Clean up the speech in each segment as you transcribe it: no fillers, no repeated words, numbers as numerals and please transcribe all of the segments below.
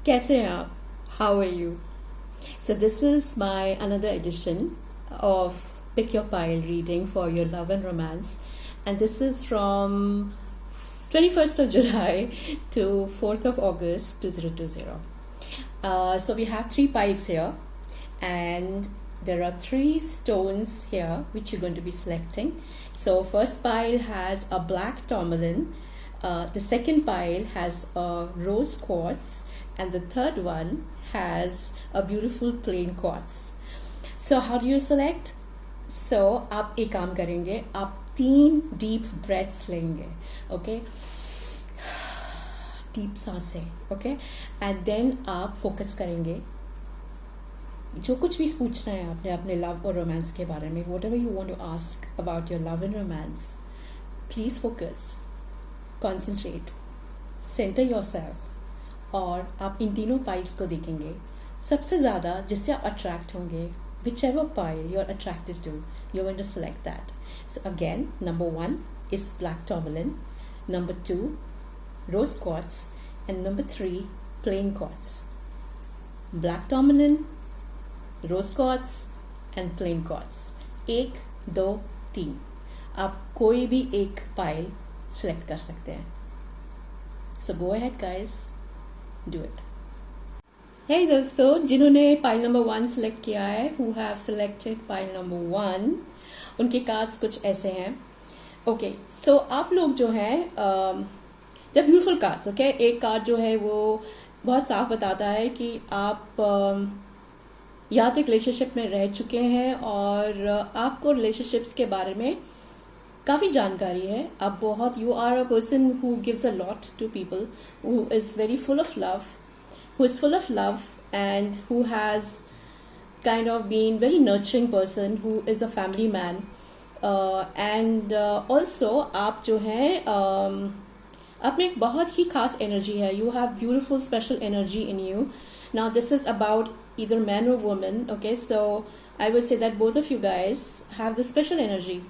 कैसे हैं आप? How are you? So this is my another edition of Pick Your Pile reading for your love and romance, and this is from 21st of July to 4th of August 2020. So we have three piles here, and there are three stones here which you're going to be selecting. So first pile has a black tourmaline, the second pile has a rose quartz, and the third one has a beautiful plain quartz. So how do you select? So आप एक काम करेंगे, आप 3 deep breaths लेंगे, okay? Deep सांसें, okay, and then आप focus करेंगे जो कुछ भी पूछना है आपने अपने लव और रोमांस के बारे में, whatever you want to ask about your love and romance, please focus, concentrate, centre yourself, और आप इन तीनों पाइल्स को देखेंगे। सबसे ज़्यादा जिससे आप अट्रैक्ट होंगे, whichever pile you're attracted to, you're going to select that. So again, number 1 is black tourmaline, number 2 rose quartz, and number 3 plain quartz. Black tourmaline, rose quartz and plain quartz. 1 2 3 आप कोई भी एक pile select कर सकते हैं। So go ahead guys, do it. Hey दोस्तों, जिन्होंने pile number 1 select किया है, who have selected pile number 1, उनके कार्ड्स कुछ ऐसे हैं। ओके, सो आप लोग जो हैं द ब्यूटिफुल कार्ड्स, ओके। एक कार्ड जो है वो बहुत साफ बताता है कि आप या तो एक रिलेशनशिप में रह चुके हैं और आपको रिलेशनशिप्स के बारे में काफ़ी जानकारी है। आप बहुत, you are a person who gives a lot to people, who is very full of love, who is full of love and who has kind of been very nurturing person, who is a family man, and also आप जो हैं आप में एक बहुत ही खास energy है, you have beautiful special energy in you. Now this is about either man or woman, okay, so I would say that both of you guys have this special energy.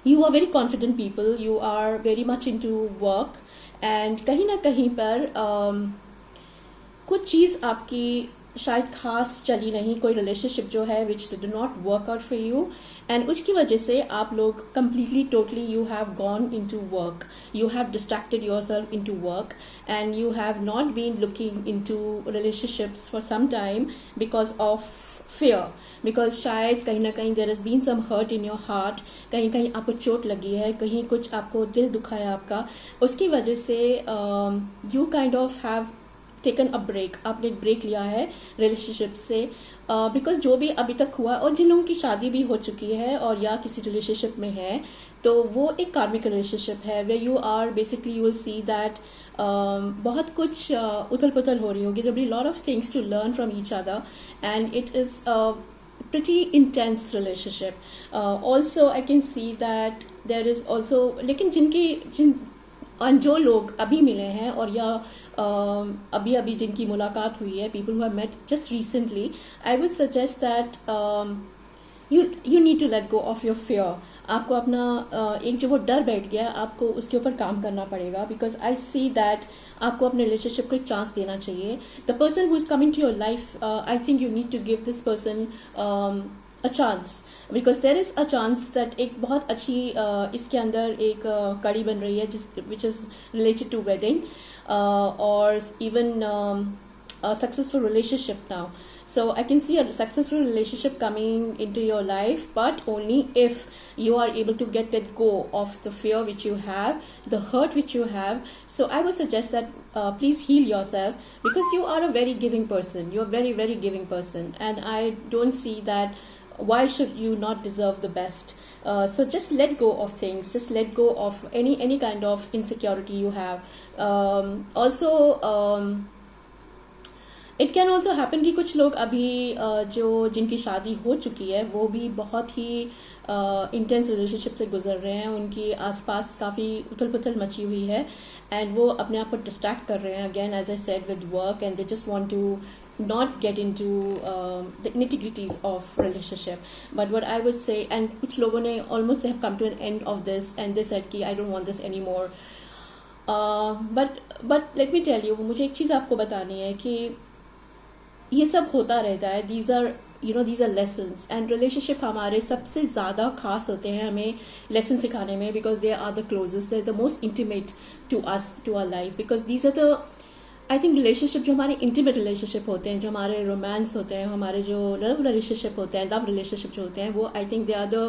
You are very confident people, you are very much into work, and कहीं ना कहीं पर कुछ चीज़ आपकी शायद खास चली नहीं, कोई रिलेशनशिप जो है which did not work out for you, and उसकी वजह से आप लोग completely totally you have gone into work, you have distracted yourself into work, and you have not been looking into relationships for some time because of fear, because शायद कहीं ना कहीं there has been some hurt in your heart, कहीं कहीं आपको चोट लगी है, कहीं कुछ आपको दिल दुखा है आपका, उसकी वजह से you kind of have taken a break, आपने एक ब्रेक लिया है रिलेशनशिप से, बिकॉज जो भी अभी तक हुआ, और जिन लोगों की शादी भी हो चुकी है और या किसी रिलेशनशिप में है, तो वो एक कार्मिक रिलेशनशिप है वे you are basically you will see that बहुत कुछ उथल पुथल हो रही होगी, there will be lot of things to learn from each other, and it is pretty intense relationship. Also I can see that there is also, लेकिन जो लोग अभी मिले हैं और या अभी अभी जिनकी मुलाकात हुई है, people who have met just recently, I would suggest that you need to let go of your fear. आपको अपना एक जो वो डर बैठ गया, आपको उसके ऊपर काम करना पड़ेगा, बिकॉज आई सी दैट आपको अपने रिलेशनशिप को एक चांस देना चाहिए। The person who is coming to your life, I think you need to give this person a chance, because there is a chance that एक बहुत अच्छी इसके अंदर एक कड़ी बन रही है which is related to wedding or even a successful relationship now. So I can see a successful relationship coming into your life, but only if you are able to get that go of the fear which you have, the hurt which you have. So I would suggest that please heal yourself, because you are a very giving person. You are very, very giving person, and I don't see that why should you not deserve the best. So just let go of things, just let go of any kind of insecurity you have. Also it can also happen कि कुछ लोग अभी जो जिनकी शादी हो चुकी है वो भी बहुत ही इंटेंस रिलेशनशिप से गुजर रहे हैं, उनकी आसपास काफ़ी उथल पुथल मची हुई है, एंड वो अपने आप को डिस्ट्रैक्ट कर रहे हैं, again as I said, with work, and they just want to not get into the nitty-gritties of relationship, but what I would say, and कुछ लोगों ने almost they have come to an end of this and they said कि I don't want this anymore. But let me tell you, मुझे एक चीज़ आपको बतानी है कि ये सब होता रहता है. these are lessons, and relationship हमारे सबसे ज़्यादा खास होते हैं हमें lesson सिखाने में, because they are the closest, they're the most intimate to us, to our life, because these are the, I think, relationship जो हमारे intimate relationship होते हैं, जो हमारे romance होते हैं, हमारे जो love relationship होते हैं, love relationship जो होते हैं, वो I think they are the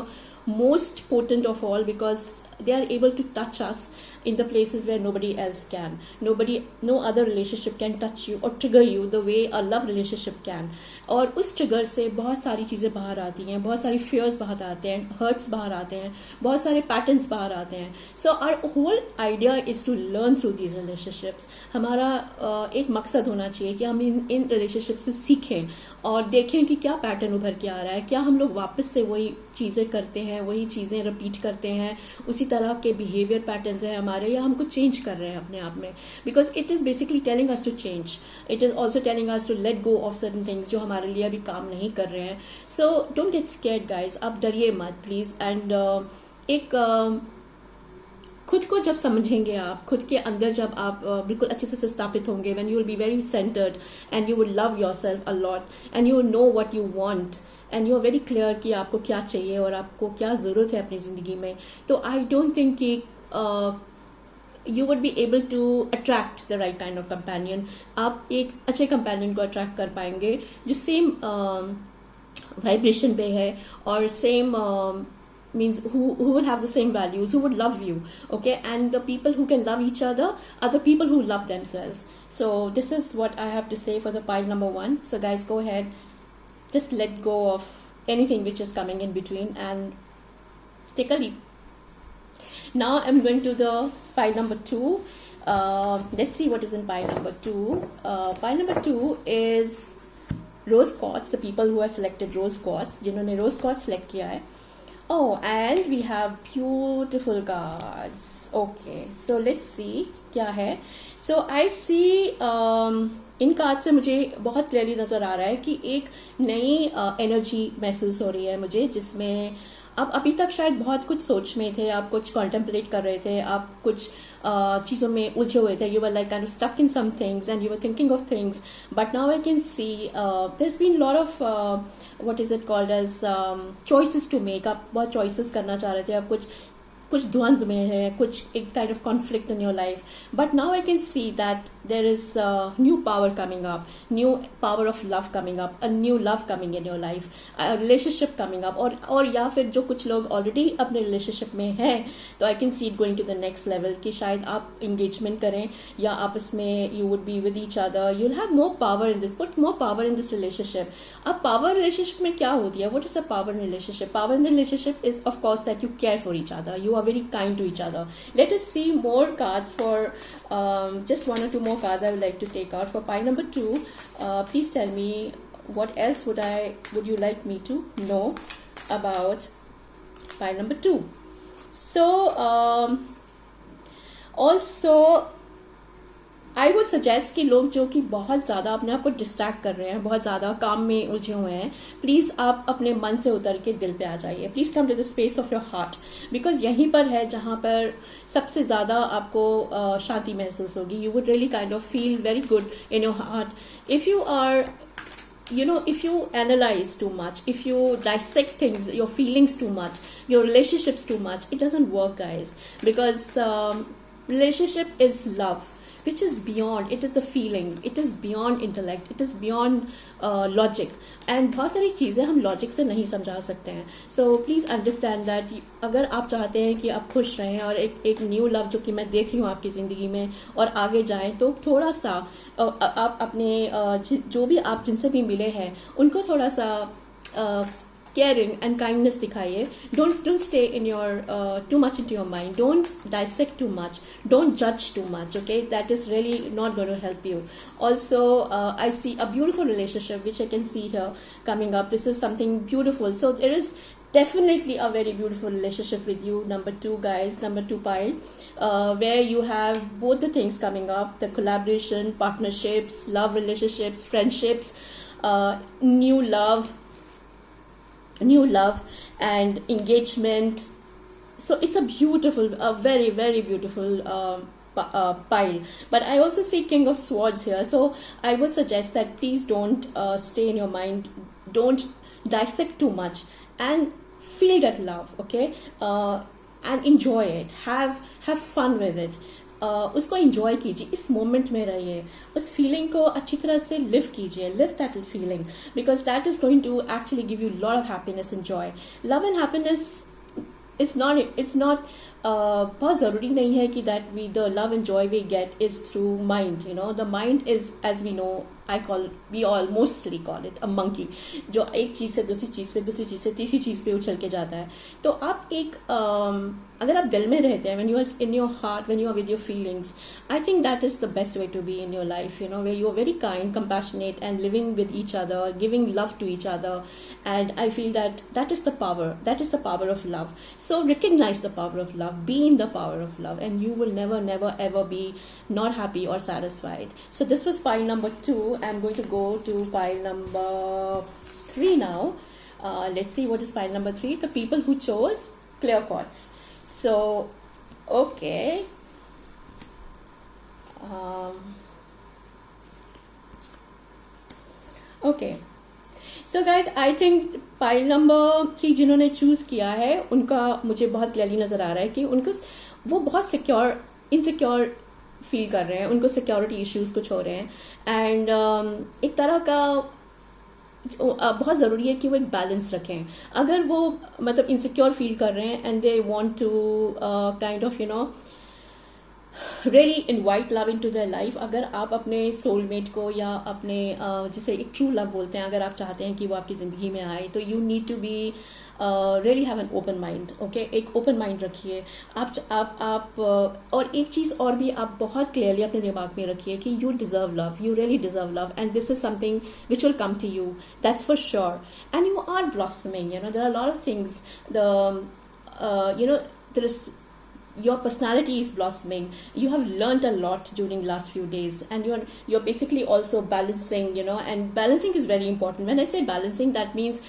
most potent of all, because they are able to touch us in the places where nobody else can. No other relationship can touch you or trigger you the way a love relationship can. और उस trigger से बहुत सारी चीज़ें बाहर आती हैं, बहुत सारी fears बाहर आते हैं, hurts बाहर आते हैं, बहुत सारे patterns बाहर आते हैं. So our whole idea is to learn through these relationships. हमारा एक मकसद होना चाहिए कि हम इन relationships से सीखें और देखें कि क्या पैटर्न उभर के आ रहा है, क्या हम लोग वापस से वही चीज़ें करते हैं, वही चीज़ें रिपीट करते हैं, उसी तरह के बिहेवियर पैटर्न्स हैं हमारे, या हमको चेंज कर रहे हैं अपने आप में. Because it is basically telling us to change. It is also telling us to let go of certain things जो हमारे लिए अभी काम नहीं कर रहे हैं. So don't get scared guys, आप डरिए मत प्लीज़. एंड एक खुद को जब समझेंगे आप, खुद के अंदर जब आप बिल्कुल अच्छे से स्थापित होंगे, when you will be very centered and you will love yourself a lot and you will know what you want and you are very clear कि आपको क्या चाहिए और आपको क्या ज़रूरत है अपनी ज़िंदगी में, तो I don't think कि you would be able to attract the right kind of companion. आप एक अच्छे companion को attract कर पाएंगे जो सेम vibration पे है और same means who will have the same values, who would love you, okay? And the people who can love each other are the people who love themselves. So this is what I have to say for the pile number 1. So guys, go ahead, just let go of anything which is coming in between and take a leap. Now I'm going to the pile number 2. Let's see what is in pile number 2. Pile number 2 is rose quartz. The people who have selected rose quartz, जिन्होंने rose quartz select किया है. Oh, and we have beautiful cards. Okay, so let's see क्या है. So I see in card से मुझे बहुत clearly नज़र आ रहा है कि एक नई एनर्जी महसूस हो रही है मुझे, जिसमें आप अभी तक शायद बहुत कुछ सोच में थे, आप कुछ कॉन्टेम्पलेट कर रहे थे, आप कुछ चीज़ों में उलझे हुए थे. You were like kind of stuck in some things and you were thinking of things, but now I can see there has been lot of what is it called as choices to make. आप बहुत choices करना चाह रहे थे, आप कुछ द्वंद्व में है, कुछ एक kind of conflict in your life, but now I can see that there is new power coming up, new power of love coming up, a new love coming in your life, relationship coming up. और या फिर जो कुछ लोग already अपने relationship में हैं, तो I can see it going to the next level कि शायद आप इंगेजमेंट करें या आपस में you would be with each other. You will have more power in this, put more power in this relationship. अब पावर रिलेशनशिप में क्या होती है? What is the power in relationship? Power in the relationship is of course that you care for each other, you are very kind to each other. Let us see more cards for just 1 or 2 more cards I would like to take out for pile number 2. Please tell me what else would you like me to know about pile number 2. So also I would suggest कि लोग जो कि बहुत ज़्यादा अपने आप को distract कर रहे हैं, बहुत ज़्यादा काम में उलझे हुए हैं, प्लीज़ आप अपने मन से उतर के दिल पे आ जाइए. Please come to the space of your heart, because यहीं पर है जहाँ पर सबसे ज़्यादा आपको शांति महसूस होगी. You would really kind of feel very good in your heart. If you are if you analyze too much, if you dissect things, your feelings too much, your relationships too much, it doesn't work, guys, because relationship is love, which is beyond, it is the feeling, it is beyond intellect, it is beyond logic, and बहुत सारी चीज़ें हम logic से नहीं समझा सकते हैं. So please understand that अगर आप चाहते हैं कि आप खुश रहें और एक न्यू लव जो कि मैं देख रही हूँ आपकी ज़िंदगी में और आगे जाएं, तो थोड़ा सा आप अपने जो भी आप जिनसे भी मिले हैं उनको थोड़ा सा caring and kindness दिखाइए. Don't stay in your too much into your mind. Don't dissect too much. Don't judge too much. Okay, that is really not going to help you. Also, I see a beautiful relationship which I can see here coming up. This is something beautiful. So there is definitely a very beautiful relationship with you. Number two, guys, number two pile, where you have both the things coming up: the collaboration, partnerships, love relationships, friendships, new love, and engagement. So it's a beautiful, a very, very beautiful pile. But I also see King of Swords here. So I would suggest that please don't stay in your mind, don't dissect too much, and feel that love, okay? And enjoy it, have fun with it. उसको enjoy कीजिए, इस moment में रहिए, उस feeling को अच्छी तरह से live कीजिए, live that feeling, because that is going to actually give you a lot of happiness and joy. Love and happiness, it's not बहुत ज़रूरी नहीं है कि that the love and joy we get is through mind. The mind is, as we know, we all mostly call it a monkey, जो एक चीज़ से दूसरी चीज़ पे, दूसरी चीज़ से तीसरी चीज़ पे उछल के जाता है. तो आप अगर आप दिल में रहते हैं, when you are in your heart, when you are with your feelings, I think that is the best way to be in your life, where you are very kind, compassionate, and living with each other, giving love to each other. And I feel that is the power of love. So recognize the power of love, be in the power of love, and you will never ever be not happy or satisfied. So this was pile number 2. I'm going to go to pile number 3 now. Let's see what is pile number 3. The people who chose clear quartz. So, okay. Okay. So guys, I think pile number 3 जिन्होंने choose किया है, उनका मुझे बहुत clearly नजर आ रहा है कि उनको वो बहुत इनसिक्योर फील कर रहे हैं, उनको सिक्योरिटी इश्यूज कुछ हो रहे हैं. एंड एक तरह का बहुत ज़रूरी है कि वो एक बैलेंस रखें. अगर वो मतलब इनसिक्योर फील कर रहे हैं and they want to kind of really invite love into their life, अगर आप अपने सोलमेट को या अपने जिसे एक ट्रू लव बोलते हैं, अगर आप चाहते हैं कि वो आपकी ज़िंदगी में आए, तो you need to be really have an open mind. Okay, एक ओपन माइंड रखिए. आप और एक चीज़ और भी आप बहुत क्लियरली अपने दिमाग में रखिए कि you deserve love, you really deserve love, and this is something which will come to you, that's for sure. And you are blossoming, there are lot of things, there is, your personality is blossoming. You have learned a lot during last few days, and you're basically also balancing, and balancing is very important. When I say balancing, that means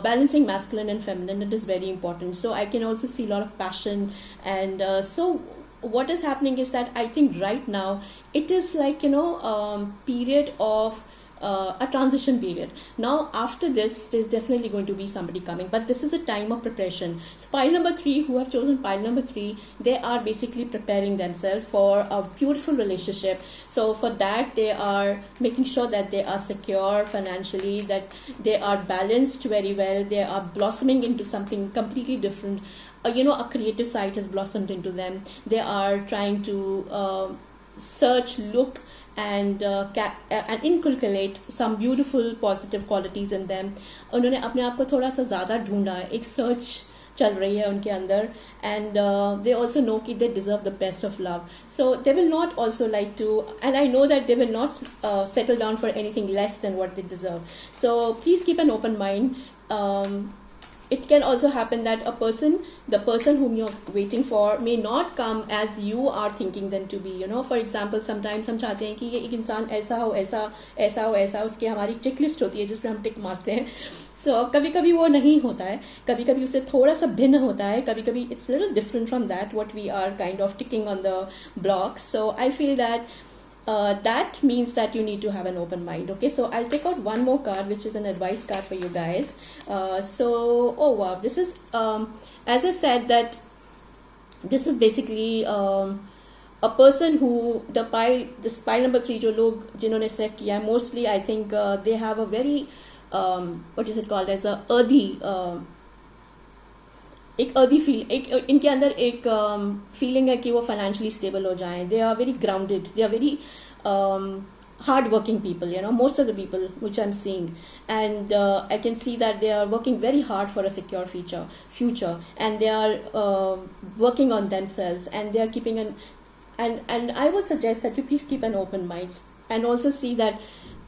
balancing masculine and feminine. It is very important. So I can also see a lot of passion, and so what is happening is that I think right now it is like period of a transition period. Now after this, there's definitely going to be somebody coming, but this is a time of preparation. So pile number 3, who have chosen pile number 3, they are basically preparing themselves for a beautiful relationship. So for that, they are making sure that they are secure financially, that they are balanced very well, they are blossoming into something completely different. A creative side has blossomed into them. They are trying to search, look, and inculcate some beautiful positive qualities in them. उन्होंने अपने आप को थोड़ा सा ज़्यादा ढूंढा, एक search चल रही है उनके अंदर, and they also know कि they deserve the best of love. So they will not also like to, and I know that they will not settle down for anything less than what they deserve. So please keep an open mind. It can also happen that the person whom you're waiting for may not come as you are thinking them to be. For example, sometimes हम चाहते हैं कि ये एक इंसान ऐसा हो, उसकी हमारी चेक लिस्ट होती है जिस पर हम टिक मारते हैं. So कभी कभी वो नहीं होता है, कभी कभी उससे थोड़ा सा भिन्न होता है, कभी कभी it's a little different from that what we are kind of ticking on the blocks. So I feel that that means that you need to have an open mind. Okay, so I'll take out one more card, which is an advice card for you guys. Oh wow, this is as I said, that this is basically a person who this pile number 3 जो लोग जिन्होंने select किया है, mostly I think they have a very what is it called as a earthy एक earthy feel, एक इनके अंदर एक फीलिंग है कि वो फाइनेंशियली स्टेबल हो जाएं. They are very grounded, they are very hard working people, most of the people which I'm seeing, and I can see that they are working very hard for a secure future, and they are working on themselves, and they are keeping and I would suggest that you please keep an open mind, and also see that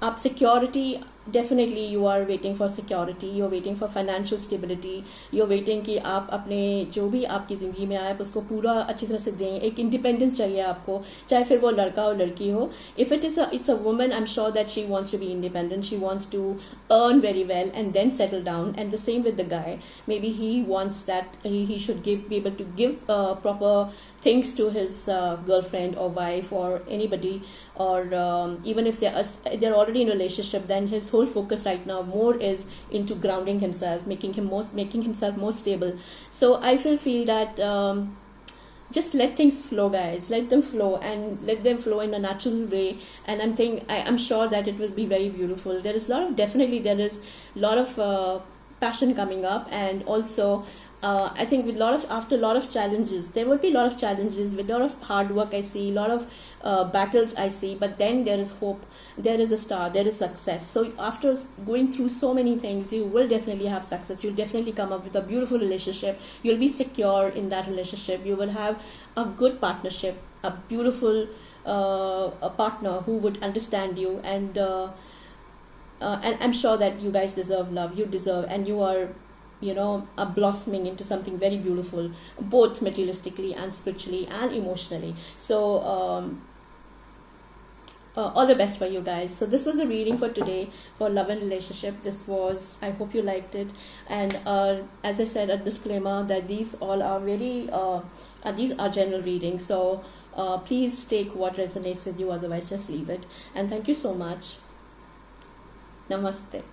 आप security definitely you are waiting for security, you're waiting for financial stability, you're waiting कि आप अपने जो भी आपकी ज़िंदगी में आए आप उसको पूरा अच्छी तरह से दें, एक इंडिपेंडेंस चाहिए आपको, चाहे फिर वो लड़का हो लड़की हो. If it's a woman, I'm sure that she wants to be independent, she wants to earn very well and then settle down, and the same with the guy. Maybe he wants that he should be able to give proper things to his girlfriend or wife or anybody, or even if they're already in a relationship, then his whole focus right now more is into grounding himself, making himself more stable. So I feel that just let things flow, guys, let them flow, and let them flow in a natural way. And I'm sure that it will be very beautiful. There is a lot of passion coming up, and also I think after a lot of challenges, there will be a lot of challenges with a lot of hard work. I see a lot of battles I see, but then there is hope, there is a star, there is success. So after going through so many things, you will definitely have success. You'll definitely come up with a beautiful relationship. You'll be secure in that relationship. You will have a good partnership, a beautiful a partner who would understand you, and I'm sure that you guys deserve love. You deserve, and you are, are blossoming into something very beautiful, both materialistically and spiritually and emotionally. So all the best for you guys. So this was the reading for today for love and relationship. I hope you liked it. And as I said, a disclaimer that these all are these are general readings. So please take what resonates with you, otherwise just leave it. And thank you so much. Namaste.